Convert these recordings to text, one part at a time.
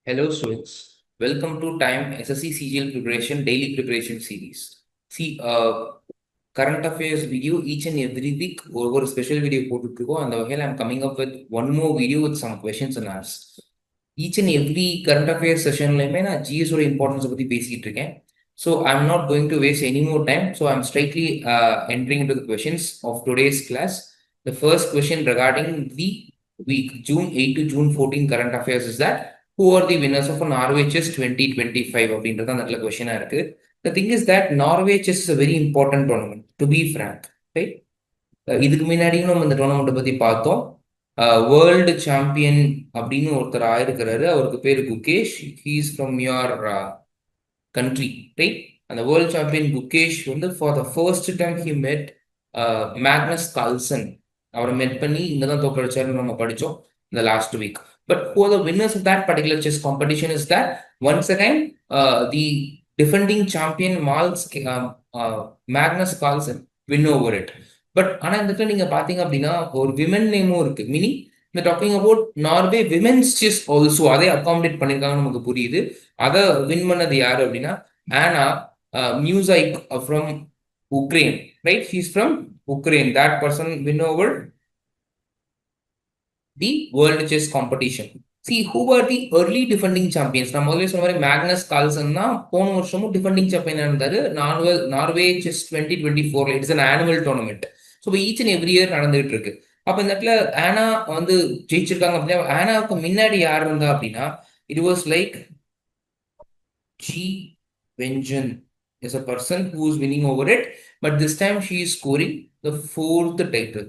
Hello students, welcome to Time SSC CGL Preparation Daily Preparation Series. See, current affairs video each and every week over a special video போட்டுருக்கோம். அந்த வகையில் I'm coming up with one more video with some questions and answers. Each and every current affairs sessionலையுமே நான் GS ஓட இம்பார்ட்டன்ஸை பற்றி பேசிக்கிட்டு இருக்கேன். So I'm not going to waste any more time. So I'm straightly entering into the questions of today's class. The first question regarding the week June 8 to June 14 current affairs is that who are the winners of a Norway Chess 2025 அப்படின்றது அந்த கொஸ்டினா இருக்கு. The thing is that Norway Chess is a very important tournament, to be frank. Right? இதுக்கு முன்னாடியும் நம்ம இந்த டோர்னமெண்ட்டை பற்றி பார்த்தோம். World champion அப்படின்னு ஒருத்தர் ஆயிருக்கிறாரு. அவருக்கு பேர் Gukesh. He is from your country, right? அந்த வேர்ல்டு சாம்பியன் குகேஷ் வந்து for the first time he மெட் மேக்னஸ் கால்சன். அவரை மெட் பண்ணி இங்கே தான் தோக்கடிச்சாருன்னு நம்ம படித்தோம் இந்த last week. But who are the winners of that particular chess competition is that once again the defending champion Magnus Carlsen win over it. But ஆனா இந்த இடத்துல நீங்க பாத்தீங்க அப்படின்னா ஒரு விமன் நேமும் இருக்கு. மீனிங் இந்த talking about Norway women's chess also அதை அகாமடேட் பண்ணிருக்காங்கன்னு நமக்கு புரியுது. அதை வின் பண்ணது யாரு அப்படின்னா Anna Muzychuk from Ukraine, right? He's from Ukraine. That person win over the world chess competition. See, who were the early defending champions? நான் முதல்ல சொன்ன மாதிரி மேக்னஸ் கால்சன் தான் போன வருஷமும் டிஃபெண்டிங் சாம்பியனா இருந்தாரு. Norway chess 2024. It's an annual tournament. So each and every year நடந்துகிட்டு இருக்கு. அப்போ இந்த இடத்துல ஆனா வந்து ஜெயிச்சிருக்காங்க அப்படின்னா ஆனாவுக்கு முன்னாடி யார் இருந்தா அப்படின்னா it was like Ju Wenjun is a person who is winning over it. But this time she is scoring the 4th title.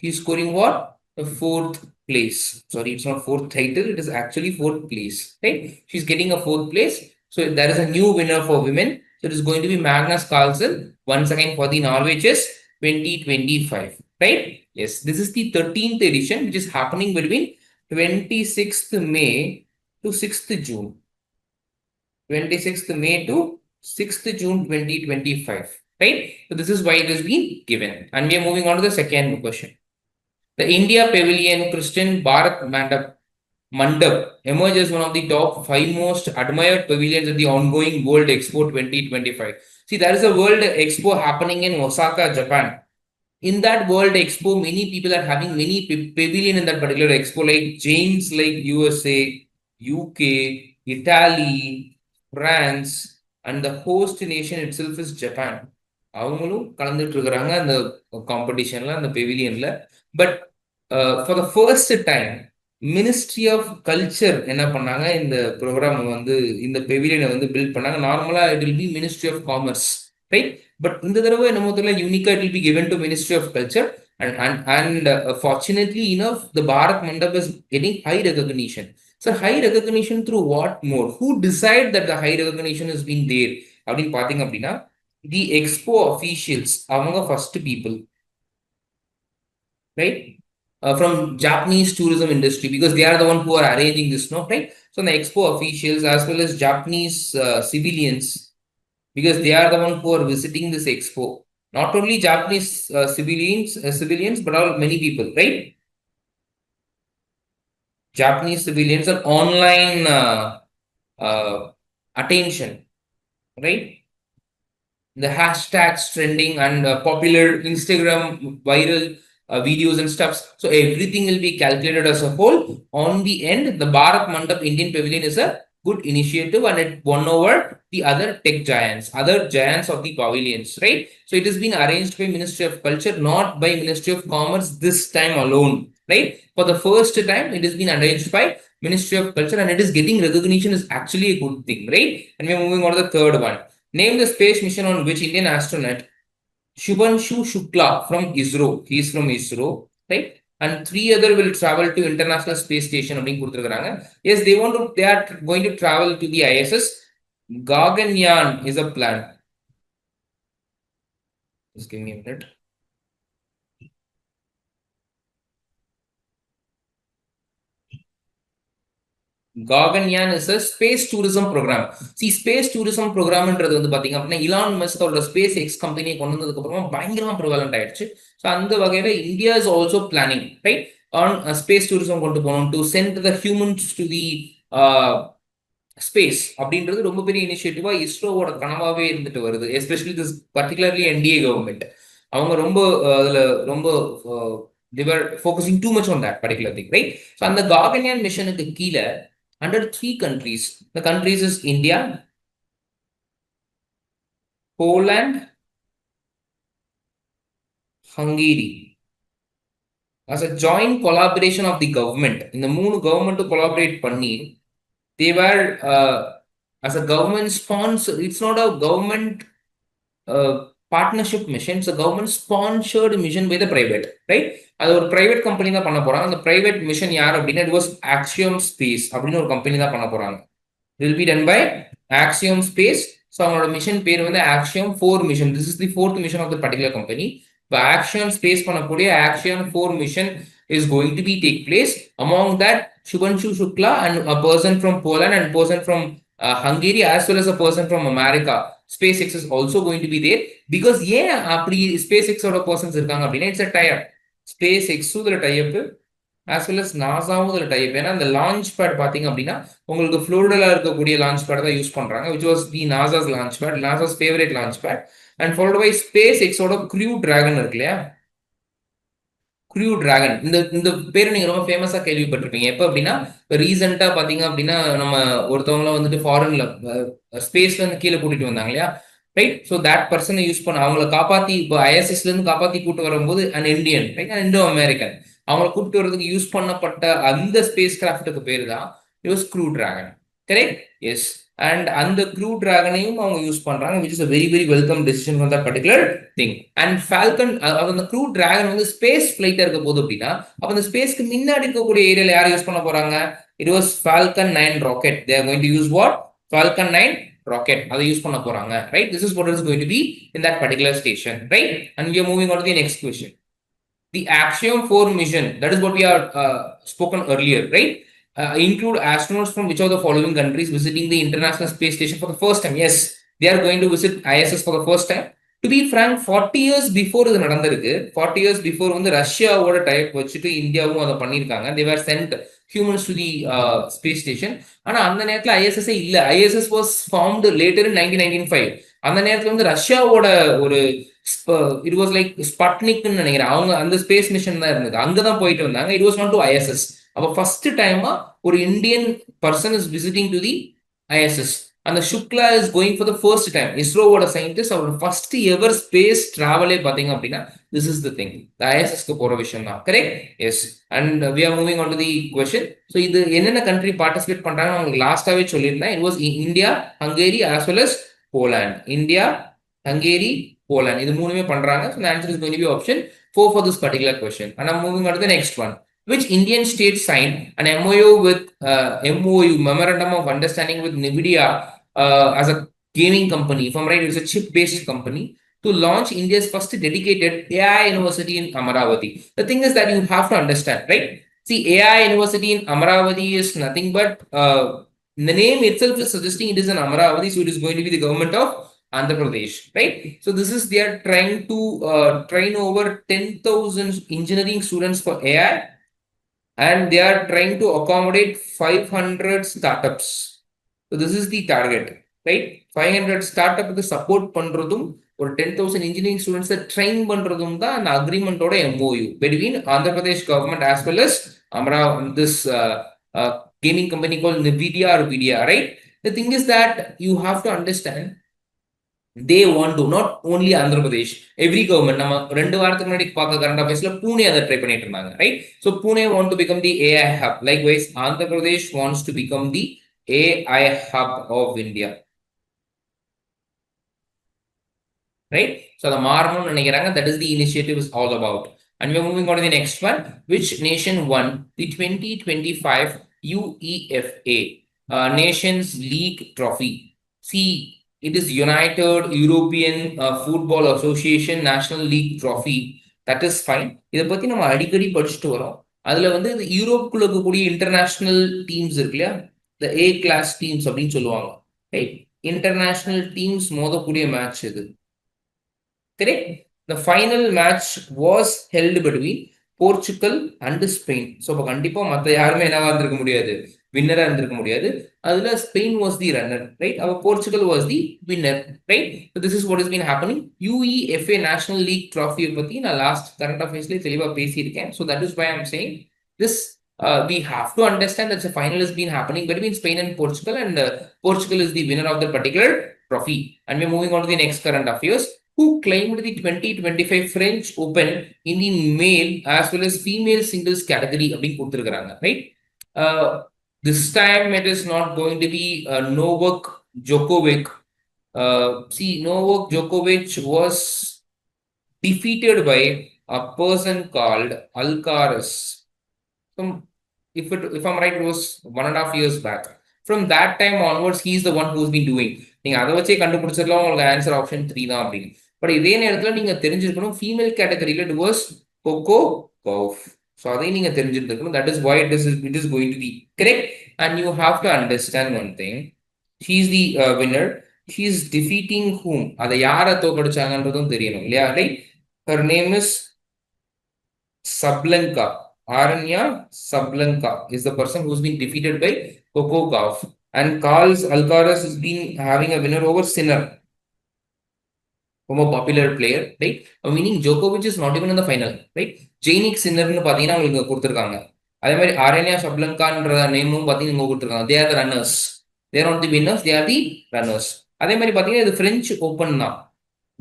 He is scoring what? The 4th place. Sorry, it's not 4th title. It is actually 4th place. Right? She's getting a 4th place. So there is a new winner for women. So it is going to be Magnus Carlsen once again for the Norway Chess 2025. Right? Yes. This is the 13th edition, which is happening between 26th May to 6th June. 26th May to 6th June 2025. Right? So this is why it has been given. And we are moving on to the second question. The India Pavilion Christian Bharat Mandap emerges one of the top 5 most admired pavilions at the ongoing World Expo 2025. See, there is a World Expo happening in Osaka, Japan. In that World Expo, many people are having many pavilion in that particular expo, like chains like USA, UK, Italy, France, and the host nation itself is Japan. அவங்களும் கலந்துட்டு இருக்கிறாங்க அந்த காம்படிஷன்ல, அந்த பெவிலியன்ல. But for the first time ministry of culture என்ன பண்ணாங்க, இந்த ப்ரோக்ராம் வந்து இந்த பெவிலியனை வந்து பில்ட் பண்ணாங்க. நார்மலா it will be ministry of commerce, right? But இந்த தடவை என்னமோ தெரியல யூனிக்கா it will be given to ministry of culture. and fortunately enough the Bharat Mandap is getting high recognition. So high recognition through what more? Who decide that the high recognition has been there அப்படின்னு பாத்தீங்க அப்படின்னா the expo officials, among first people, right? From Japanese tourism industry, because they are the one who are arranging this, no, right? So the expo officials as well as Japanese civilians, because they are the one who are visiting this expo. Not only Japanese civilians, but all many people, right? Japanese civilians are online attention, right? The hashtags trending and popular Instagram viral videos and stuff. So everything will be calculated as a whole. On the end, the Bharat Mandap Indian Pavilion is a good initiative and it won over the other tech giants, other giants of the pavilions, right? So it has been arranged by Ministry of Culture, not by Ministry of Commerce this time alone, right? For the first time, it has been arranged by Ministry of Culture and it is getting recognition is actually a good thing, right? And we are moving on to the third one. Name the space mission on which Indian astronaut Shubhanshu Shukla from ISRO. He is from ISRO, right? And 3 other will travel to International Space Station. Yes, they are going to travel to the ISS. Gaganyaan is a plan. Just give me a minute. Gaganyaan is a space tourism program. See, space tourism program என்றது வந்து பாத்தீங்க அப்படின்னா Elon Musk அவரோட space X கம்பெனியை கொண்டு வந்ததுக்கு அப்புறமா பயங்கரமா ப்ரிவலண்ட் ஆயிடுச்சு. ஸோ அந்த வகையில India is also planning, right, on space tourism கொண்டு போகணும் to send the humans to the space அப்படின்றது ரொம்ப பெரிய இனிஷியேட்டிவா இஸ்ரோவோட கனவாவே இருந்துட்டு வருது. Especially this particularly NDA government. அவங்க ரொம்ப அதுல ரொம்ப they were focusing too much on that particular thing, right? So அந்த காகன்யான் மிஷனுக்கு கீழே under 3 countries. The countries is India, Poland, Hungary. As a joint collaboration of the government, இந்த 3 கவர்மெண்ட்டும் collaborate பண்ணி they were as a government sponsor. It's not a government partnership mission. It's government sponsored mission by the private, right? அது ஒரு private company தான் பண்ண போறாங்க. அந்த private mission யார் அப்படின்னா இட் வாஸ் ஆக்சியம் ஸ்பேஸ் அப்படின்னு ஒரு கம்பெனி தான் பண்ண போறாங்க. Will be done by Axiom space. So அவங்களோட மிஷன் பேர் வந்து Axiom 4 mission. This is the 4th mission of the particular company. இப்போ ஆக்சியம் ஸ்பேஸ் பண்ணக்கூடிய Axiom 4 mission is going to be take place. Among that, Shubhanshu Shukla and a person from Poland and person from Hungary as well as a person from America. SpaceX is also going to be there. Because ஏன் அப்படி SpaceX ஓட persons இருக்காங்க அப்படின்னா it's a type. SpaceX இதுல type as well as நாசாவும் இதுல type. ஏன்னா அந்த launch bad பாத்தீங்க அப்படின்னா உங்களுக்கு ஃப்ளோரிடால இருக்கக்கூடிய லான்ச் பேட் தான் யூஸ் பண்றாங்க, which was the NASA's launch pad, NASA's favorite launch pad, and followed by SpaceX ஓட Crew Dragon இருக்கு இல்லையா, க்ரூ டிராகன். இந்த இந்த பேரை நீங்க ரொம்ப ஃபேமஸா கேள்விப்பட்டிருப்பீங்க. எப்போ அப்படின்னா ரீசெண்டா பாத்தீங்க அப்படின்னா நம்ம ஒருத்தவங்கள வந்துட்டு ஃபாரின்ல ஸ்பேஸ்ல இருந்து கீழே கூட்டிட்டு வந்தாங்க இல்லையா, ரைட்? ஸோ தட் பர்சனை யூஸ் பண்ண அவங்கள காப்பாத்தி இப்போ ஐஎஸ்எஸ்ல இருந்து காப்பாத்தி கூட்டு வரும்போது an Indian, right, Indo American, அவங்கள கூப்பிட்டு வரதுக்கு யூஸ் பண்ணப்பட்ட அந்த ஸ்பேஸ் கிராஃப்ட்டுக்கு பேரு தான் it was crew dragon, correct? Yes. And அந்த க்ரூ டிராகனையும் அவங்க யூஸ் பண்றாங்க, which is a very very welcome decision for that particular thing. And Falcon, அந்த க்ரூ டிராகன் வந்து ஸ்பேஸ் ஃபிளைட்டா இருக்க போது அப்படின்னா அப்ப அந்த ஸ்பேஸ்க்கு முன்னாடி இருக்கக்கூடிய ஏரியால யார் யூஸ் பண்ண போறாங்க? It was Falcon 9 rocket. They are going to use what? Falcon 9 rocket. அதை யூஸ் பண்ண போறாங்க, right? This is what is going to be in that particular station, right? And we are moving on to the next question. The Axiom 4 mission, that is what we are spoken earlier, right? Include astronauts from which of the following countries visiting the International Space Station for the first time? Yes, they are going to visit ISS for the first time. To be frank, 40 years before இது நடந்திருக்கு. 40 years before வந்து ரஷ்யாவோட type வச்சுட்டு இந்தியாவும் அதை பண்ணியிருக்காங்க. They were sent humans to the space station. ஆனா அந்த நேரத்துல ஐஎஸ்எஸ் இல்ல. ISS was formed later in 1995. அந்த நேரத்துல வந்து ரஷ்யாவோட ஒரு இட் வாஸ் லைக் ஸ்பட்னிக்னு நினைக்கிறேன், அவங்க அந்த ஸ்பேஸ் மிஷன் தான் இருந்தது, அங்கதான் போயிட்டு வந்தாங்க. It was not to ISS. அப்ப ஃபர்ஸ்ட் டைமா ஒரு Indian person is visiting to the ISS. அந்த Shukla is going for the first time. இஸ்ரோவோட சயின்டிஸ்ட் அவரோட ஃபர்ஸ்ட் எவர் ஸ்பேஸ் டிராவலே பாத்தீங்க அப்படின்னா திஸ் இஸ் த திங், ஐஎஸ்எஸ்க்கு போற விஷயம் தான், correct? Yes. And we are moving on to the question. So இது என்னென்ன கண்ட்ரி பார்ட்டிசிபேட் பண்றாங்க உங்களுக்கு லாஸ்டாவே சொல்லியிருந்தேன். It was India, Hungary as well as Poland. India, Hungary, Poland. இது மூணுமே பண்றாங்க. So the answer is going to be option 4 for this particular question. And I'm moving on to the next one. Which Indian state signed an MOU with MOU, Memorandum of Understanding with NVIDIA as a gaming company? If I'm right, it's a chip-based company to launch India's first dedicated AI university in Amaravati. The thing is that you have to understand, right? See, AI university in Amaravati is nothing but the name itself is suggesting it is in Amaravati, so it is going to be the government of Andhra Pradesh, right? So this is they are trying to train over 10,000 engineering students for AI, and they are trying to accommodate 500 startups. So this is the target, right? 500 startup க்கு support பண்றதும் ஒரு 10,000 engineering students train பண்றதும் தான் அந்த அக்ரிமெண்டோட MOU between Andhra Pradesh government as well as this gaming company called NVIDIA or VIDIA, right? The thing is that you have to understand they want to not only Andhra Pradesh, every government. நம்ம 2 வாரத்துக்கு முன்னாடி பார்க்க current அஃபேர்ஸ்ல Pune அதை try பண்ணிட்டு இருந்தாங்க, right? So Pune want to become the AI hub. Likewise, Andhra Pradesh wants to become the AI hub of India, right? So the மாறணும்னு நினைக்கிறாங்க. That is the initiative is all about. And we are moving on to the next one. Which nation won the 2025 UEFA Nations League trophy? See, it is United European Football Association National League Trophy. That is fine. இதை பத்தி நம்ம அடிக்கடி படிச்சுட்டு வரோம். அதுல வந்து யூரோப்புக்குள்ள இருக்கக்கூடிய international teams இருக்கு இல்லையா, இந்த A class டீம்ஸ் அப்படின்னு சொல்லுவாங்க, ரைட்? இன்டர்நேஷனல் டீம்ஸ் மோதக்கூடிய மேட்ச் இது, correct? The final match was held between Portugal and Spain. So இப்போ கண்டிப்பா மற்ற யாருமே என்னவா இருந்திருக்க முடியாது, வின்னரா இருந்திருக்க முடியாது. அதுல Spain was the runner, right? அப்ப Portugal was the winner, right? This is what is been happening. UEFA national league ட்ராஃபியை பத்தி நான் லாஸ்ட் கரண்ட் அஃபேர்ஸ்ல தெளிவா பேசியிருக்கேன். So that is why I'm saying this. We have to understand that the final has been happening between Spain and Portugal, and Portugal is the winner of that particular trophy. And we're moving on to the next current affairs. Who claimed the 2025 French Open in the male as well as female singles category அப்படின்னு கொடுத்துருக்காங்க, right? This time it is not going to be Novak Djokovic. See, Novak Djokovic was defeated by a person called Alcaraz. If I'm right, it was 1.5 years back. From that time onwards, he is the one who's been doing. நீங்க அதை வச்சே கண்டுபிடிச்சிடலாம் உங்களுக்கு answer option 3 தான் அப்படின்னு. But இதே நேரத்தில் நீங்க தெரிஞ்சிருக்கணும் ஃபீமேல் கேட்டகரியில it was Coco Gauff. So அதையும் நீங்க தெரிஞ்சிருக்கணும். That is why it is going to be correct. And you have to understand one thing. She is the winner. She is defeating whom. அதை யாரை தோக்கடிச்சாங்கன்றதும் தெரியணும் இல்லையா, right? Her name is Sablenka. Aranya Sablenka is the person who's been defeated by Coco Gauff. And Carlos Alcaraz has been having a winner over Sinner, a popular player, right? Meaning Djokovic is not even in the final, right? Jannik Sinner nu pathina ungalku kuduthirukanga. அதே மாதிரி ஆரண்யா சப்லங்கான்ற நேமும் பார்த்தீங்கன்னா கொடுத்துருக்காங்க. They are the runners. There not the winners, they are the runners. அதே மாதிரி பார்த்தீங்கன்னா இது French open தான்.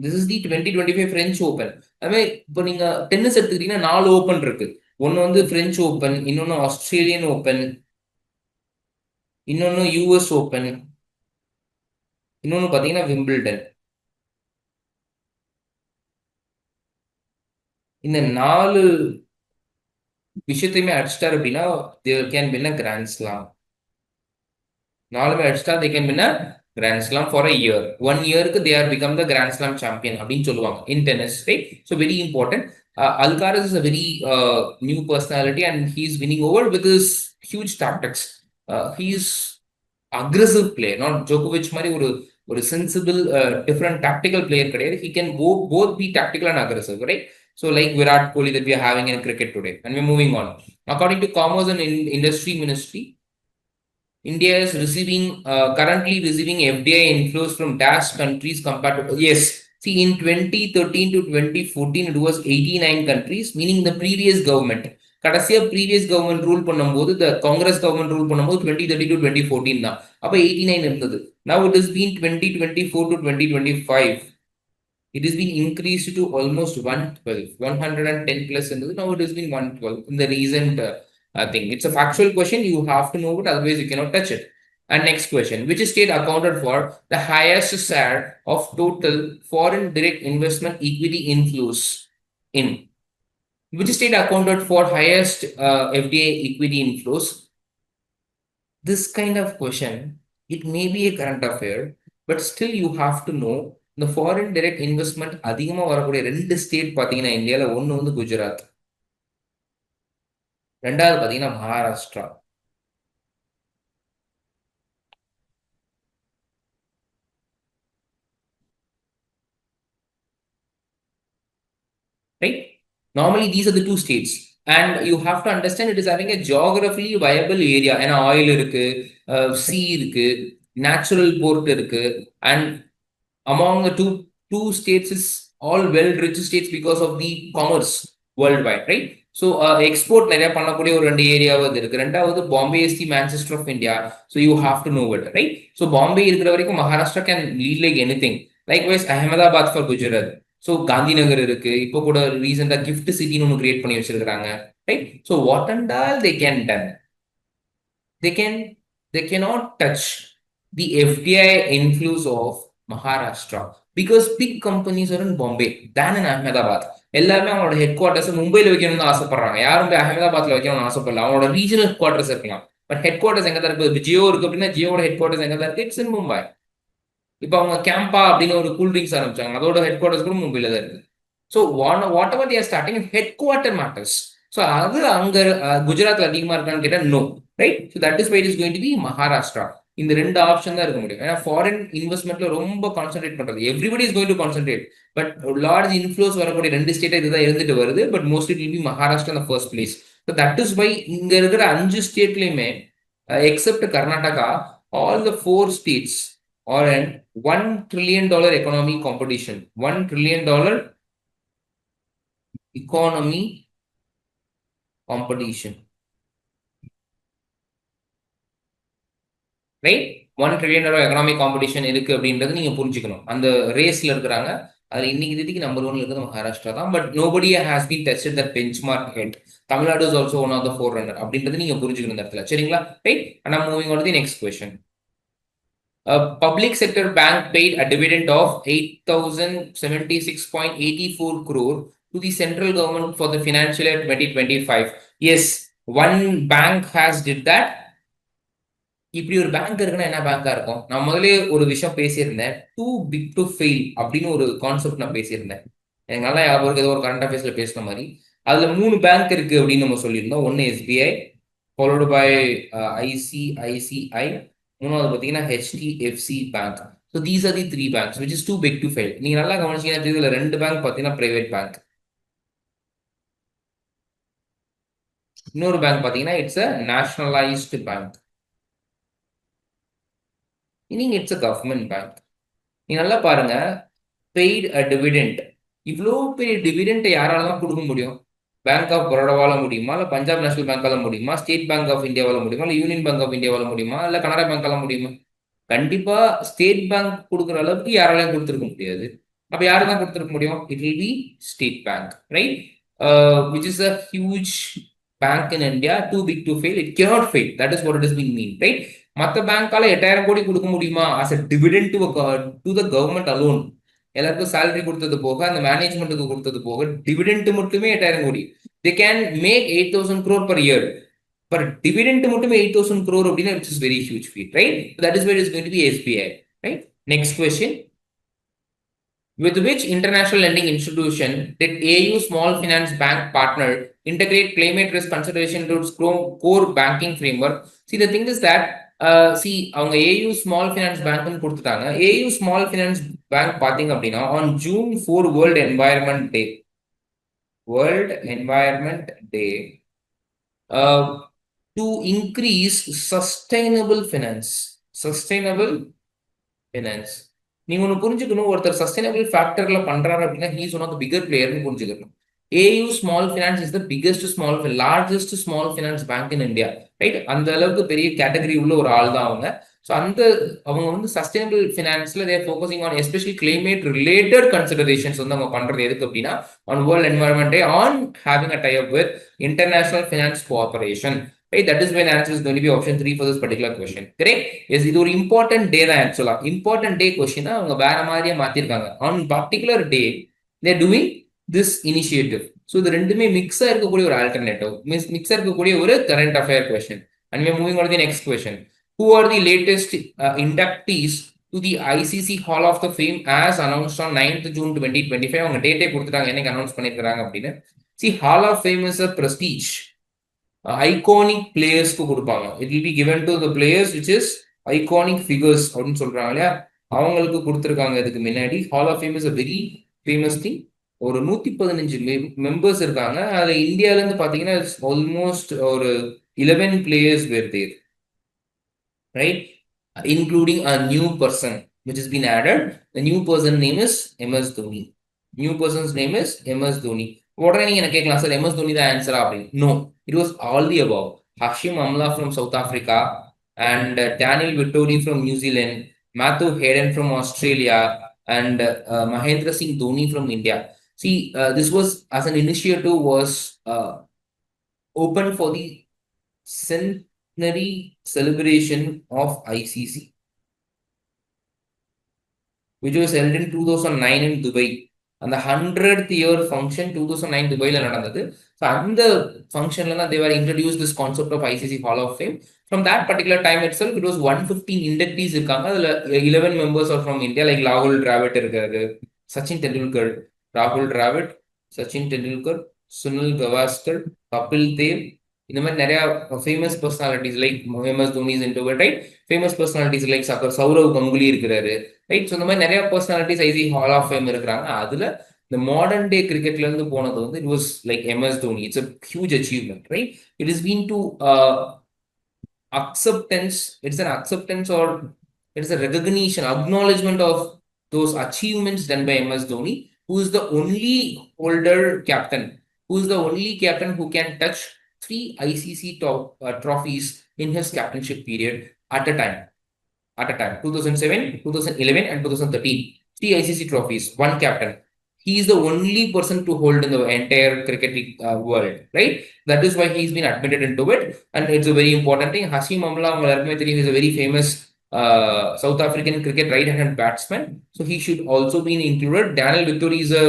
This is the 2025 French open. அதுமாதிரி இப்போ நீங்க டென்னிஸ் எடுத்துக்கிட்டீங்கன்னா 4 ஓப்பன் இருக்கு. ஒன்னு வந்து பிரெஞ்சு ஓப்பன், இன்னொன்னு ஆஸ்திரேலியன் ஓப்பன், இன்னொன்னு யூஎஸ் ஓப்பன், இன்னொன்னு பாத்தீங்கன்னா விம்பிள்டன். இந்த 4 விஷயத்தையுமே அடிச்சிட்டாரு அப்படின்னா they can win a grand slam. 4மே அடிச்சிட்டா they can win a grand slam for a year. 1 year-க்கு they are become the grand slam champion அப்படின்னு சொல்லுவாங்க in tennis, right? So very important. Alcaraz is a very new personality and he's winning over with his huge tactics. He's aggressive player, not Djokovic மாதிரி ஒரு sensible different tactical player கிடையாது. He can both be tactical and aggressive, right? So like Virat Kohli that we are having in cricket today. And we're moving on. According to Commerce and Industry Ministry, India is currently receiving FDI inflows from dash countries compared to, yes. See, in 2013 to 2014, it was 89 countries, meaning the previous government. கடைசியா previous government rule பண்ணும்போது, the Congress government rule பண்ணும்போது 2013 to 2014 தான். அப்ப 89 இருந்தது. Now it has been 2024 to 2025. It has been increased to almost 112, 110 plus. Now it has been 112 in the recent thing. It's a factual question. You have to know it, otherwise you cannot touch it. And next question, which state accounted for the highest share of total foreign direct investment equity inflows in? Which state accounted for highest FDI equity inflows? This kind of question, it may be a current affair, but still you have to know the foreign direct investment அதிகமா வரக்கூடிய 2 state பாத்தீங்கன்னா இந்தியால, ஒன்னு வந்து குஜராத், ரெண்டாவது பாத்தீங்கன்னா Maharashtra. Right? Normally these are the 2 states, and you have to understand it is having a geographically viable area. ஏன்னா oil இருக்கு, சி இருக்கு, நேச்சுரல் போர்ட் இருக்கு, and among the two states is all well-rich states because of the commerce worldwide, right? So export நிறைய பண்ணக்கூடிய ஒரு 2 ஏரியாவது இருக்கு. ரெண்டாவது Bombay is the Manchester of India. So you have to know it, right? So Bombay இருக்கிற வரைக்கும் Maharashtra can lead like anything. Likewise Ahmedabad for Gujarat. So Gandhinagar இருக்கு. இப்போ கூட ரீசெண்டா gift சிட்டின்னு ஒன்று கிரியேட் பண்ணி வச்சிருக்காங்க, right? So what and all they can done, they cannot touch the FDI inflows of Maharashtra because big companies are in Bombay than in Ahmedabad. எல்லாருமே அவங்களோட head quarters மும்பைல வைக்கணும்னு ஆசைப்படுறாங்க. யாரும் போய் அஹமதாபாத்ல வைக்கணும்னு ஆசைப்படல. அவங்களோட ரீஜனல் ஹெட் குவார்டர்ஸ் இருக்கலாம், பட் ஹெட் குவார்டர்ஸ் எங்க தான் இருக்கு? ஜியோ இருக்கு அப்படின்னா ஜியோட ஹெட் குவார்டர்ஸ் எங்க தான் இருக்கு? It's in Mumbai. இப்போ அவங்க கேம்பா அப்படின்னு ஒரு கூல் ட்ரிங்க்ஸ் ஆரம்பிச்சாங்க, அதோட ஹெட் குவார்டர்ஸ் கூட மும்பைல தான் இருக்கு. So whatever they are starting, head quarter matters. So அது அங்க குஜராத்ல அதிகமா இருக்கான்னு கேட்டா no, right? So that is why it is going to be Maharashtra. இந்த 2 ஆப்ஷன் தான் இருக்க முடியும். ஏன்னா ஃபாரின் இன்வெஸ்ட்மெண்ட்ல ரொம்ப கான்சென்ட்ரேட் பண்றது, everybody is going to concentrate, but large inflows வரக்கூடிய 2 ஸ்டேட் இதுதான் இருந்துட்டு வருது. But mostly it will be Maharashtra இந்த first place. So that is why இங்க இருக்கிற 5 ஸ்டேட்லயுமே except Karnataka, all the four states are in $1 trillion economy competition. $1 trillion economy competition. Right? $1 trillion economic competition இருக்கு அப்படின்றது நீங்க புரிஞ்சுக்கணும். அந்த ரேஸ்ல இருக்கிறாங்க. அதுல இன்னைக்கு தேதிக்கு நம்பர் ஒன்ல இருக்கிறது மகாராஷ்டிரா தான். But nobody has been tested that benchmark head. Tamil Nadu is also one of the four runner அப்படின்றது நீங்க புரிஞ்சுக்கணும் இந்த இடத்துல. சரிங்களா? Right? And I'm moving on to the next question. A public sector bank paid a dividend of 8,076.84 crore to the central government for the financial year 2025. Yes, one bank has did that. இப்படி ஒரு bank இருக்குன்னா என்ன பேங்கா இருக்கும்? நான் முதலே ஒரு விஷயம் பேசியிருந்தேன். டூ பிக் டு ஃபெயில் அப்படின்னு ஒரு கான்செப்ட் நான் பேசியிருந்தேன். எனக்கு நல்லா ஞாபகம் இருக்கு, ஏதோ ஒரு கரண்ட் அஃபேர்ஸ்ல பேசின மாதிரி. அதுல 3 பேங்க் இருக்கு அப்படின்னு நம்ம சொல்லியிருந்தோம். ஒன்னு SBI, ஃபாலோடு பை ICICI, மூணாவது பார்த்தீங்கன்னா HDFC bank. So these are the 3 banks which is too big to fail. நீங்க நல்லா கவனிச்சீங்கன்னா இதுல 2 பேங்க் பார்த்தீங்கன்னா பிரைவேட் பேங்க், இன்னொரு பேங்க் பார்த்தீங்கன்னா it's a nationalised bank, meaning it's a government bank. நீ நல்லா பாருங்க, பெய்ட் அ டிவிடெண்ட். இவ்வளோ பெரிய டிவிடெண்ட் யாரால தான் கொடுக்க முடியும்? பேங்க் ஆஃப் பரோடாவால முடியுமா, இல்லை பஞ்சாப் நேஷனல் பேங்கால முடியுமா, ஸ்டேட் பேங்க் ஆஃப் இந்தியாவால முடியுமா, இல்லை யூனியன் பேங்க் ஆஃப் இந்தியாவால முடியுமா, இல்லை கனரா பேங்கால முடியுமா? கண்டிப்பா ஸ்டேட் பேங்க் கொடுக்குற அளவுக்கு யாராலையும் கொடுத்துருக்க முடியாது. அப்ப யாரு தான் கொடுத்துருக்க முடியும்? It will be state bank, right? Which is a huge bank in India, too big to fail, it cannot fail. That is what it is being mean, right? மற்ற பேங்கால 8,000 கோடி கொடுக்க முடியுமா as a dividend to the government alone? எல்லாருக்கும் salary கொடுத்தது போக, அந்த மேனேஜ்மெண்ட்டுக்கு கொடுத்தது போக, டிவிடெண்ட் மட்டுமே 8,000 கோடி. They can make 8,000 crore per year. Per dividend மட்டுமே 8,000 crore அப்படின்னா which is very huge feat, right? So that is where it's going to be SBI, right? Next question. With which international lending institution did AU Small Finance Bank partner integrate climate risk consideration into its core banking framework? See, the thing is that அவங்க AU Small Finance Bank கொடுத்துட்டாங்க. AU Small Finance Bank பாத்தீங்க அப்படின்னா on June 4 World Environment Day, to increase sustainable finance. நீங்க ஒண்ணு புரிஞ்சுக்கணும், ஒருத்தர் sustainable ஃபேக்டர்ல பண்றாரு அப்படின்னா he is one of the bigger பிளேயர்னு புரிஞ்சுக்கணும். AU small finance is the biggest largest small finance bank in India, right? அந்த அளவுக்கு பெரிய கேட்டகரி உள்ள ஒரு ஆள் தான் அவங்க. ஸோ அவங்க வந்து சஸ்டைனபிள் ஃபினான்ஸ்ல they're focusing on especially climate related considerations வந்து அவங்க பண்றது எதுக்கு அப்படின்னா on world environment day, on having a tie up with international finance cooperation. Right, that is when answer is going to be option 3 for this particular question. Correct? Yes, இது ஒரு important day தான் actually. Important day question அவங்க வேற மாதிரியே மாத்திருக்காங்க. On particular day, they are doing this initiative. So இது ரெண்டுமே மிக்ஸா இருக்கக்கூடிய ஒரு alternative, மிக்ஸா இருக்கக்கூடிய ஒரு current affair question. And we are moving on to the next question. Who are the latest inductees to the ICC Hall of the Fame as announced on 9th June 2025? அவங்க டேட்டே கொடுத்துட்டாங்க, என்னைக்கு announce பண்ணிருக்காங்க அப்படின்னு. See, Hall of Fame is a prestige. Iconic பிளேயர்ஸ்க்கு கொடுப்பாங்க. It will be given to the players which is iconic figures அப்படின்னு சொல்றாங்க இல்லையா, அவங்களுக்கு கொடுத்துருக்காங்க. இதுக்கு முன்னாடி hall of fame is a very famous thing. ஒரு 115 மெம்பர்ஸ் இருக்காங்க. அதுல இந்தியால இருந்து பாத்தீங்கன்னா ஆல்மோஸ்ட் ஒரு 11 players were there, right? Including a new person which has been added. The new person name is MS Dhoni. New person's name is MS Dhoni. உடனே நீங்க என்ன கேட்கலாம், சார் MS Dhoni தான் ஆன்சரா அப்படின்னு. No, it was all the above. Hashim Amla from South Africa and Daniel Vittori from New Zealand, Matthew Hayden from Australia, and Mahendra Singh Dhoni from India. See, this was as an initiative was open for the centenary celebration of ICC, which was held in 2009 in Dubai. அந்த 100th year function 2009 துபாயில நடந்தது. So அந்த ஃபங்க்ஷன்ல தான் they were introduced this concept of ICC Hall of Fame. From that particular time itself, it was 115 inductees இருக்காங்க. அதுல 11 members are from India, like Rahul Dravid இருக்காரு, சச்சின் டெண்டுல்கர், ராகுல் டிராவிட், சச்சின் டெண்டுல்கர், சுனில் கவாஸ்கர், கபில் தேவ், இந்த மாதிரி நிறைய famous personalities like MS Dhoni is into it, right? Famous personalities like Sourav Ganguly இருக்கிறாரு, right? So இந்த மாதிரி நிறைய personalities ICC hall of fame இருக்கிறாங்க. அதுல இந்த மாடர்ன் டே கிரிக்கெட்ல இருந்து போனது வந்து it was like MS Dhoni. It's a huge achievement, right? It is been to acceptance. It's an acceptance or it's a recognition, acknowledgement of those achievements done by MS Dhoni, who is the only holder captain, who is the only captain who can touch three ICC trophies in his captainship period at a time. 2007, 2011, and 2013. Three ICC trophies, one captain. He is the only person to hold in the entire cricket world, right? That is why he's been admitted into it, and it's a very important thing. Hashim Amla is a very famous South African cricket right-handed batsman, so he should also be included. Daniel Vittori is a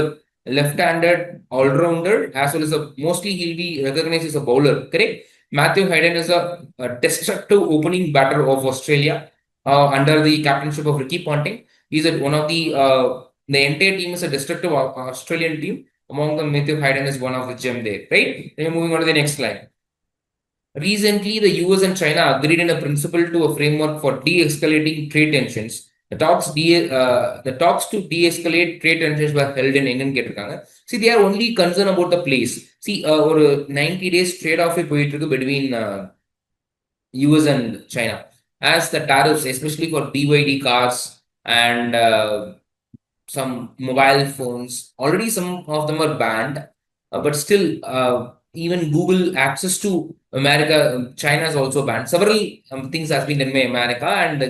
left-handed all-rounder, as well as mostly he'll be recognized as a bowler, correct? Matthew Hayden is a destructive opening batter of Australia under the captainship of Ricky Ponting. He's at one of the entire team is a destructive Australian team. Among them, Matthew Hayden is one of the gem there, right? Then moving on to the next slide. Recently, the US and China agreed in a principle to a framework for de-escalating trade tensions. The talks to de-escalate trade tensions were held in England. See, they are only concerned about the place. See, or 90 days trade off between US and China, as the tariffs, especially for BYD cars and some mobile phones, already some of them are banned, but still, even Google access to America, China is also banned. Several things has been done by America, and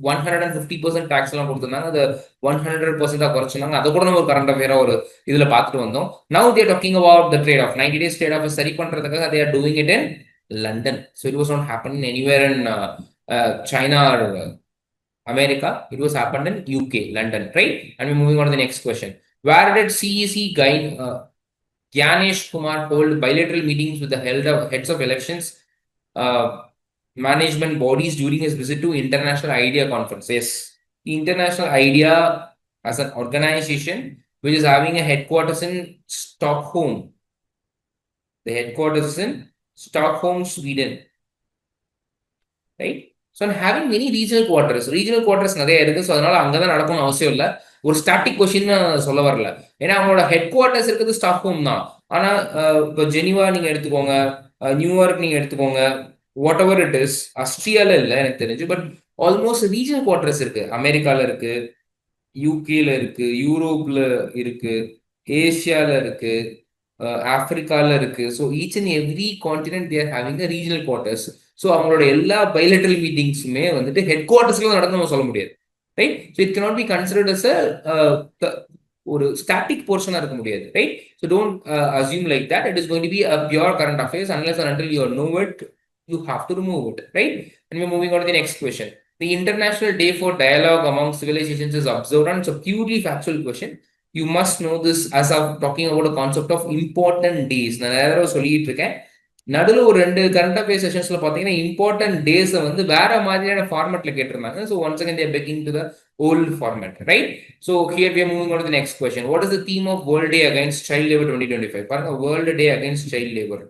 150% tax எல்லாம் கொடுத்திருந்தாங்க. அது 100% குறைச்சிருந்தாங்க. அதை கூட நம்ம ஒரு current அஃபேரா ஒரு இதுல பார்த்துட்டு வந்தோம். Now they are talking about the trade off. 90 days trade off சரி பண்றதுக்காக they are doing it in London. So it was not happening anywhere in China or America. It was happened in UK, London, right? And we're moving on to the next question. Where did CEC guide Gyanesh Kumar hold bilateral meetings with the heads of elections management bodies during his visit to International IDEA Conference? Yes, the International IDEA as an organization which is having a headquarters in Stockholm. The headquarters is in Stockholm, Sweden, right? So I'm having many regional quarters நிறைய இருக்கு. So அதனால அங்கதான் நடக்கணும்னு அவசியம் இல்லை. ஒரு static question சொல்ல வரல. ஏன்னா அவங்களோட ஹெட் குவார்ட்டர்ஸ் இருக்கிறது ஸ்டாக்ஹோம் தான். ஆனா இப்போ ஜெனிவா நீங்க எடுத்துக்கோங்க, நியூயார்க் நீங்க எடுத்துக்கோங்க, வாட் எவர் இட் இஸ், ஆஸ்திரியால இல்லை எனக்கு தெரிஞ்சு, பட் ஆல்மோஸ்ட் ரீஜனல் குவார்ட்டர்ஸ் இருக்கு. அமெரிக்கால இருக்கு, யூகேல இருக்கு, யூரோப்ல இருக்கு, ஏசியால இருக்கு, ஆப்பிரிக்கால இருக்கு. So each and every continent there having a regional quarters. So அவங்களோட எல்லா பைலேட்டரல் மீட்டிங்ஸுமே வந்துட்டு ஹெட் குவார்ட்டர்ஸ்ல நடந்து நம்ம சொல்ல முடியாது, right? So it cannot be considered as a ஒரு ஸ்டாட்டிக் போர்ஷனா இருக்க முடியாது, right? So don't assume like that it is going to be a pure current affairs unless and until you know it, you have to remove it, right? And we're moving on to the next question. The International Day for Dialogue Among Civilizations is observed, and it's a purely factual question. You must know this as of talking about a concept of important days. நான் நேரம் சொல்லிட்டு இருக்கேன். நடுவில் ஒரு 2 current affair செஷன்ஸ்ல பாத்தீங்கன்னா important days வந்து வேற மாதிரியான ஃபார்மேட்ல கேட்டிருந்தாங்க. So once again they're backing to the old format, right? So here we are moving on to the next question. What is the theme of world day against child labour 2025? பாருங்க, world day against child labour.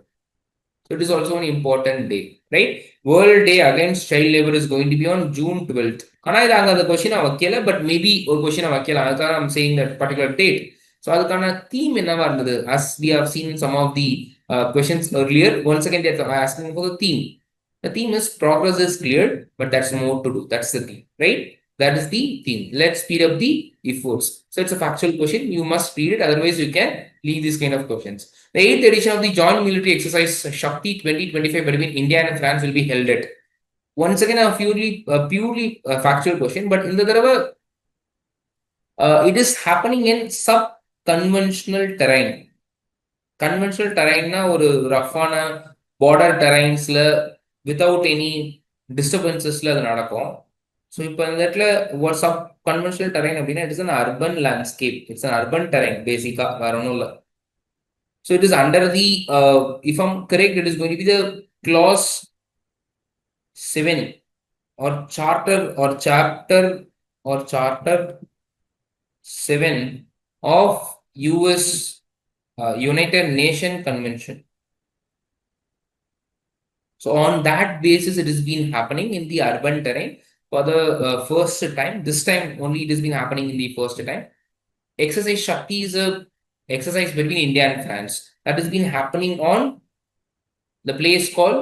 So it is also an important day, right? World Day Against Child Labor is going to be on June 12th. ஆனா இது அங்க அந்த question வைக்கல, but maybe ஒரு question வைக்கல. அதுக்காக I'm saying that particular date. So அதுக்கான theme என்னவா இருந்தது? As we have seen some of the questions earlier, once again they are asking for the theme. The theme is progress is cleared, but that's more to do. That's the theme, right? That is the theme. Let's speed up the efforts. So it's a factual question. You must read it, otherwise you can leave these kind of questions. The 8th edition of the Joint Military Exercise Shakti 2025 between India and France will be held at. Once again, a purely factual question, but in the தடவை it is happening in sub-conventional terrain. Conventional terrainனா ஒரு ரஃப்பான border terrainsல without any disturbance அது நடக்கும். So இப்போ இந்த இடத்துல ஒரு sub conventional terrain அப்படின்னா it is an urban landscape. It's an urban terrain பேசிக்கா, வேற ஒன்றும் இல்லை. So it is under the, if I'm correct, it is going to be the clause 7 or charter or charter 7 of US United Nation Convention. So on that basis, it has been happening in the urban terrain for the first time. This time only it has been happening in the first time. Exercise Shakti is a exercise between India and France that has been happening on the place called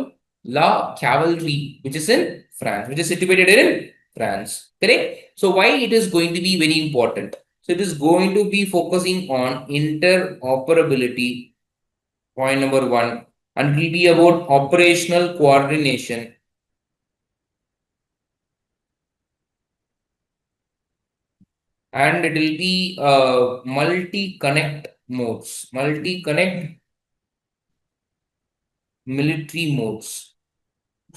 La Cavalry, which is in France, which is situated in France. Correct? So why it is going to be very important? So it is going to be focusing on interoperability, point number one, and it will be about operational coordination, and it will be multi-connect modes, multi-connect military modes.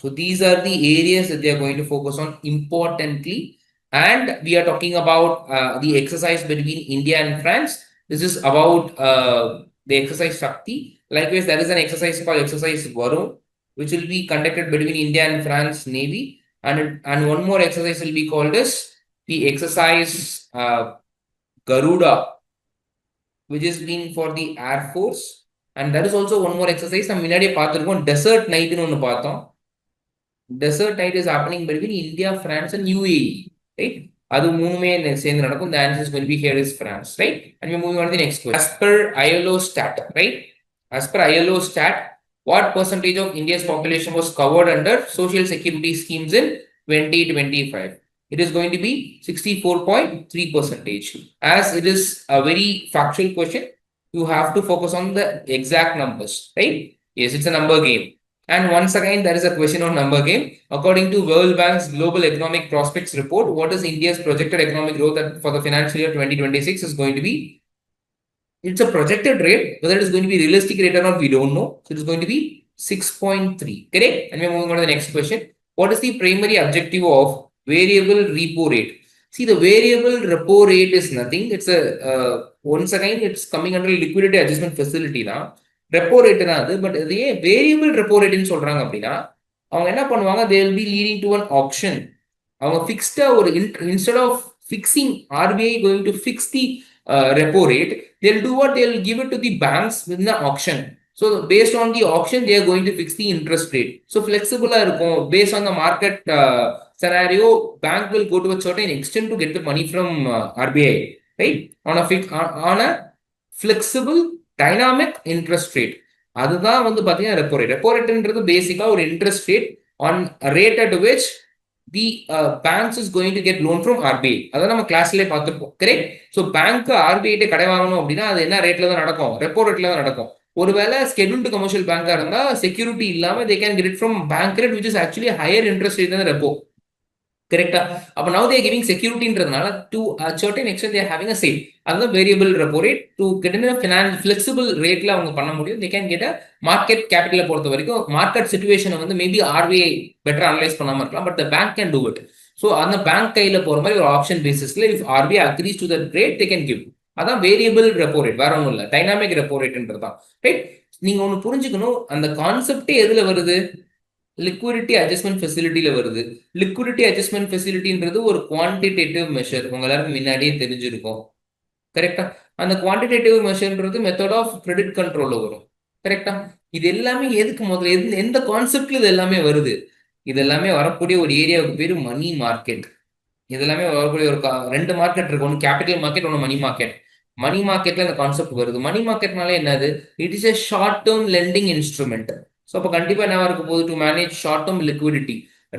So these are the areas that they are going to focus on importantly. And we are talking about the exercise between India and France. This is about the exercise Shakti. Likewise, there is an exercise called exercise Varun, which will be conducted between India and France Navy. And one more exercise will be called as the exercise Garuda, which is being for the Air Force. And that is also one more exercise. நம்ம முன்னாடியே பார்த்துருக்கோம், dessert நைட்னு ஒன்று பார்த்தோம். Desert night is happening between India, France, and UAE, right? அது மூணுமே சேர்ந்து நடக்கும். The answer is going to be here is France, right? And we're moving on to the next question. As per ILO stat, right? As per ILO stat, what percentage of India's population was covered under social security schemes in 2025? It is going to be 64.3 percentage. As it is a very factual question, you have to focus on the exact numbers, right? Yes, it's a number game. And once again, there is a question on number game. According to World Bank's Global Economic Prospects Report, what is India's projected economic growth for the financial year 2026 is going to be? It's a projected rate. Whether it is going to be realistic rate or not, we don't know. So it is going to be 6.3. Correct? And we're moving on to the next question. What is the primary objective of variable repo rate? See, the variable repo rate is nothing. It's a once again, it's coming under liquidity adjustment facility now. Repo rate தான் அது. But இது ஏன் variable repo ரேட்டுன்னு சொல்றாங்க அப்படின்னா, அவங்க என்ன பண்ணுவாங்க, they will be leading to an option. அவங்க ஃபிக்ஸ்டா ஒரு instead of fixing RBI going to fix the repo rate, they'll do what? They'll give it to the banks within the auction. So based on the auction, they are going to fix the interest rate. So flexible இருக்கும். Based on the market scenario, bank will go to a certain extent to get the money from RBI, right? On a flexible dynamic interest rate. அதுதான் வந்து பார்த்தீங்கன்னா repo rate. Repo ரேட்ன்றது பேசிக்காக ஒரு interest rate on rate at which the banks is going to get loan from RBI. அதான் நம்ம கிளாஸ்லேயே பார்த்துருப்போம். Correct? So bank RBI கடை வாங்கணும் அப்படின்னா அது என்ன ரேட்ல தான் நடக்கும்? ரெப்போ ரேட்ல தான் நடக்கும். ஒருவேளை ஸ்கெடியூல்டு கமர்ஷியல் பேங்காக இருந்தால் செக்யூரிட்டி இல்லாமல் they can get it from bank rate which is actually higher interest rate தான் ரெப்போ. கரெக்டா? அப்ப now they are giving securityன்றதுனால to a certain extent they are having a say. அதுதான் variable repo rate. To get in finance flexible ரேட்ல அவங்க பண்ண முடியும். they can get a market கேபிட்டலை பொறுத்த வரைக்கும் மார்க்கெட் சிச்சுவேஷனை வந்து மேபி ஆர்பிஐ பெட்டர் அனலைஸ் பண்ணாம இருக்கலாம். But the bank can do it. So அந்த பேங்க் கையில போற மாதிரி ஒரு ஆப்ஷன் பேசிஸ்ல if RBI agrees to that rate they can give. அதான் வேரியபிள் ரெப்போ ரேட், வேற ஒன்றும் இல்லை. டைனாமிக் ரெப்போ ரேட்ன்றது தான். ரைட்? நீங்க ஒன்று புரிஞ்சுக்கணும், அந்த கான்செப்டே எதுல வருது? லிக்விடிட்டி அட்ஜஸ்ட்மெண்ட் ஃபெசிலிட்டியில வருது. லிக்விடிட்டி அட்ஜஸ்ட்மெண்ட் ஃபெசிலிட்டின்றது ஒரு குவான்டிடேட்டிவ் மெஷர். உங்க எல்லாருக்கும் முன்னாடியே தெரிஞ்சிருக்கும். கரெக்டா? அந்த குவான்டிடேட்டிவ் மெஷர்ன்றது மெத்தட் ஆஃப் கிரெடிட் கண்ட்ரோல்ல வரும். கரெக்டா? இது எல்லாமே எதுக்கு முதல்ல எந்த கான்செப்ட்ல இது எல்லாமே வருது? இது எல்லாமே வரக்கூடிய ஒரு ஏரியாவுக்கு பேரு மணி மார்க்கெட். இது எல்லாமே வரக்கூடிய ஒரு ரெண்டு மார்க்கெட் இருக்கு. ஒன்று கேபிட்டல் மார்க்கெட், ஒன்று மணி மார்க்கெட். மணி மார்க்கெட்ல இந்த கான்செப்ட் வருது. மணி மார்க்கெட்னால என்னது? It is a short term lending instrument. So அப்போ கண்டிப்பாக என்ன இருக்க போகுது? To manage short term liquidity.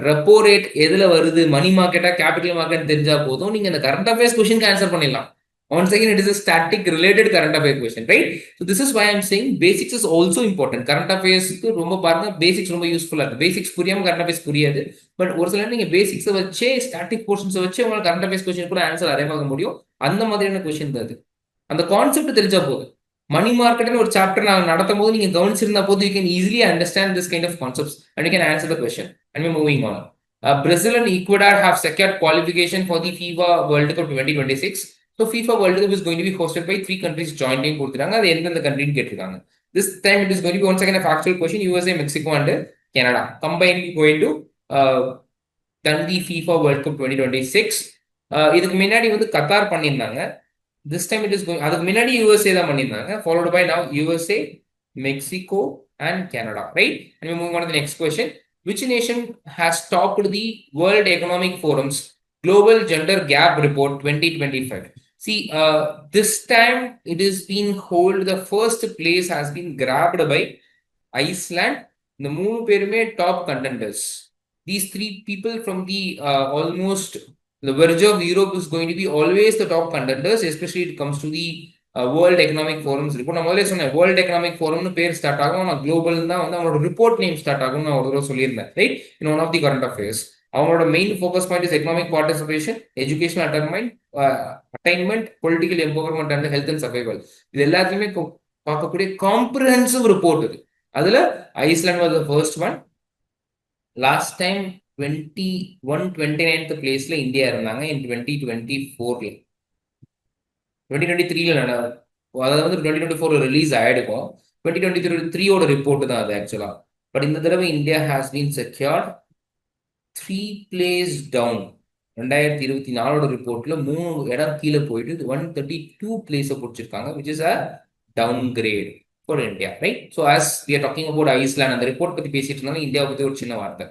Repo rate எதுல வருது? மணி மார்க்கெட்டா கேபிட்டல் மார்க்கெட் தெரிஞ்சா போதும், நீங்க இந்த கரண்ட் அஃபேர்ஸ் கொஸ்டின் ஆன்சர் பண்ணிடலாம். Once again, it is a static related current affair question, right? So this is why I'm saying basics is also important. Current affairs ரொம்ப பாருங்க, basics ரொம்ப யூஸ்ஃபுல்லா இருக்கு. பேசிக்ஸ் புரியாம கரண்ட் அஃபேர்ஸ் புரியாது. But ஒரு சில நீங்க பேசிக்ஸ் வச்சே ஸ்டாட்டிக் போர்ஷன்ஸ் வச்சு உங்களால கரண்ட் அஃபேர்ஸ் கொஸ்டின் கூட ஆன்சர் அதே பார்க்க முடியும். அந்த மாதிரியான கொஸ்டின் தான் அது. அந்த கான்செப்ட் தெரிஞ்சா போதும். மணி மார்க்கெட்னு ஒரு சாப்டர் நான் நடத்தும் போது நீங்க கவனிச்சிருந்தா போது you can easily understand this kind of concepts and you can answer the question. And we're moving on. Brazil and Ecuador have secured qualification for the FIFA World Cup 2026. So FIFA World Cup is going to be hosted by 3 countries jointly கொடுத்துட்டாங்க. அது எந்தெந்த கண்ட்ரின்னு கேட்டிருக்காங்க. This time it is going to be once again a factual question. USA, Mexico and Canada combined going to done the FIFA World Cup 2026. இதுக்கு முன்னாடி வந்து Qatar பண்ணியிருந்தாங்க. This time it is going, அதுக்கு முன்னாடி USA தான் பண்ணியிருந்தாங்க. Followed by now USA, Mexico and Canada, right? And we move on to the next question. Which nation has topped the World Economic Forum's Global Gender Gap Report 2025? See, this time it is being hold, the first place has been grabbed by Iceland, இந்த 3 பேருமே top contenders. These 3 people from the almost the verge of Europe is going to be always the top contenders, especially it comes to the world economic forums இருக்கும். நான் முதல்ல சொன்னேன் world economic ஃபோரம்னு பேர் start ஆகும், நான் global தான் வந்து அவங்களோட ரிப்போர்ட் நேம் ஸ்டார்ட் ஆகும் நான் ஒரு தடவை சொல்லியிருந்தேன், right? In one of the current affairs அவங்களோட main focus point is economic participation, education attainment, political empowerment and health and survival. இது எல்லாத்தையுமே பார்க்கக்கூடிய காம்ப்ரிஹென்சிவ் ரிப்போர்ட் இது. அதுல Iceland was the first one. Last time 29th பிளேஸ்ல India இருந்தாங்க. இன் 2024 2023 அதாவது வந்து 2024 ரிலீஸ் ஆயிடுக்கும். 2023 ரிப்போர்ட் தான் அது ஆக்சுவலா. பட் இந்த தடவை India has been secured 3 place down. 2024 ரிப்போர்ட்ல 3 இடம் கீழே போயிட்டு 132 பிளேஸை பிடிச்சிருக்காங்க, which is a down great for India, right? So as we are talking about Iceland, அந்த ரிப்போர்ட் பத்தி பேசிட்டு இருந்தாலும் இந்தியா பத்தி ஒரு சின்ன வார்த்தை.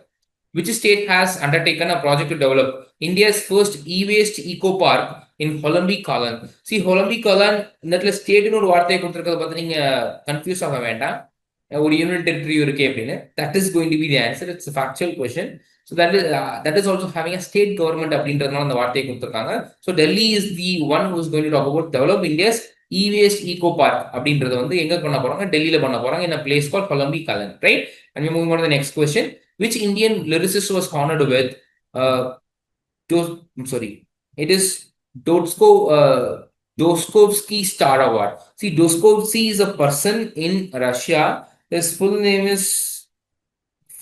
Which state has undertaken a project to develop India's first e-waste eco park in Holombi Kalan? See, Holombi Kalan இந்த இடத்துல ஸ்டேட்னு ஒரு வார்த்தையை கொடுத்துருக்கிறத பார்த்து நீங்க கன்ஃபியூஸ் ஆக வேண்டாம். ஒரு யூனியன் டெரிட்டரி இருக்கு அப்படின்னு. That is going to be the answer. It's a factual question. So that is also having a state government அப்படின்றதுனால அந்த வார்த்தையை கொடுத்துருக்காங்க. So Delhi is the one who is going to talk about develop India's e-waste eco park அப்படின்றத வந்து எங்க பண்ண போறாங்க? டெல்லியில பண்ண போறாங்க in a place called Holombi Kalan, right? And we move on to the next question. Which Indian lyricist was honored with it is Dostoevsky Star Award. See, Dostoevsky is a person in Russia. His full name is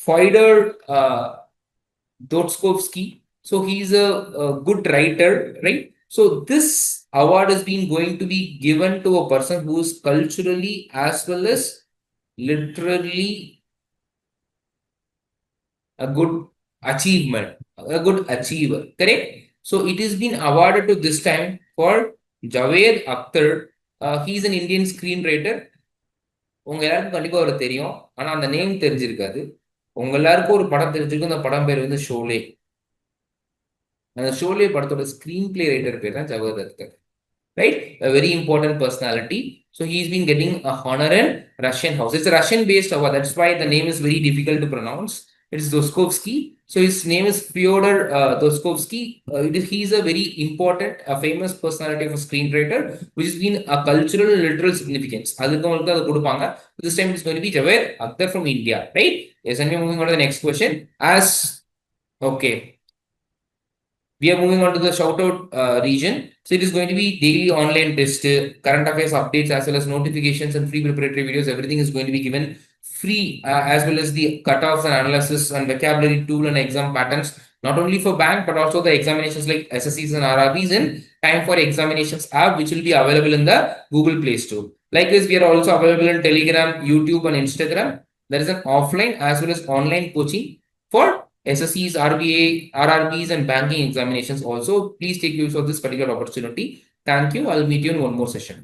Fyodor Dostoevsky. So he's a good writer, right? So this award is being going to be given to a person who is culturally as well as literally a good achievement, a good achiever, correct? So it has been awarded to this time for Javed Akhtar. He is an Indian screenwriter. உங்க எல்லாருக்கும் கண்டிப்பா அவரை தெரியும், ஆனா அந்த name தெரிஞ்சிருக்காது. உங்க எல்லாருக்கும் ஒரு படம் தெரிஞ்சிருக்கும், அந்த படம் பேர் வந்து ஷோலே. அந்த ஷோலே படத்தோட ஸ்கிரீன் பிளே ரைட்டர் பேர் தான் Jawahar Akhtar, right? A very important personality. So he's been getting a honor in Russian house. It's a Russian based award, that's why the name is very difficult to pronounce. It's Dostoevsky. So his name is Fyodor Dostoevsky. He is a very important, a famous personality of a screenwriter, which has been a cultural and literal significance. This time it's going to be Javed Akhtar from India, right? Yes, and we're moving on to the next question. Okay. We are moving on to the shoutout region. So it is going to be daily online test, current affairs updates, as well as notifications and free preparatory videos. Everything is going to be given free, as well as the cutoffs and analysis and vocabulary tool and exam patterns, not only for bank, but also the examinations like SSCs and RRBs in Time for Examinations app, which will be available in the Google Play Store. Like this, we are also available in Telegram, YouTube, and Instagram. There is an offline as well as online coaching for SSCs, RBA, RRBs, and banking examinations also. Please take use of this particular opportunity. Thank you. I'll meet you in one more session.